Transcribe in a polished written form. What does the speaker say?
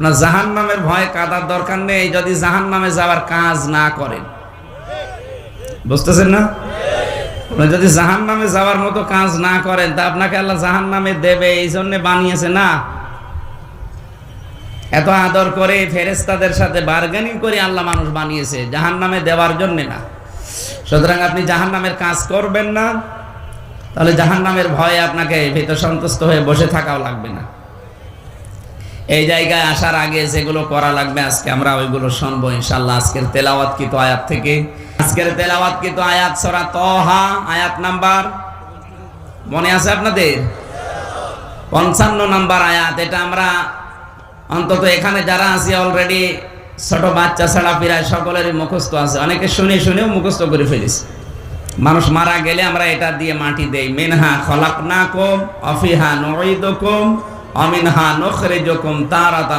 আপনার জাহান্নামের ভয় কাঁদার দরকার নেই যদি জাহান্নামে যাওয়ার কাজ না করেন। বুঝতেছেন না? আপনি যদি জাহান্নামে যাওয়ার মতো কাজ না করেন তা আপনাকে আল্লাহ জাহান্নামে দেবে এই জন্য বানিয়েছে না? এত আদর করে ফেরেশতাদের সাথে বার্গেনিং করে আল্লাহ মানুষ বানিয়েছে, জাহান্নামে দেওয়ার জন্য না। সুতরাং আপনি জাহান্নামের কাজ করবেন না, তাহলে জাহান্নামের ভয়ে আপনাকে ভীত সন্তুষ্ট হয়ে বসে থাকাও লাগবে না। এই জায়গায় আসার আগে যেগুলো করা লাগবে আজকে আমরা ওইগুলো শুনবো ইনশাআল্লাহ আজকের তেলাওয়াতকৃত আয়াত থেকে। আজকের তেলাওয়াতকৃত আয়াত সূরা তাহা আয়াত নাম্বার মনে আছে আপনাদের? 55 নাম্বার আয়াত। এটা আমরা অন্তত এখানে যারা আছি অলরেডি ছোট বাচ্চা ছাড়া প্রায় সকলেরই মুখস্থ আছে, অনেকে শুনে শুনেও মুখস্থ করে ফেলেছে। মানুষ মারা গেলে আমরা এটা দিয়ে মাটি দেই, মিনহা খলাকনাকুম ওয়া ফিহা নুঈদুকুম ওয়া মিনহা নুখরিজুকুম তারাতান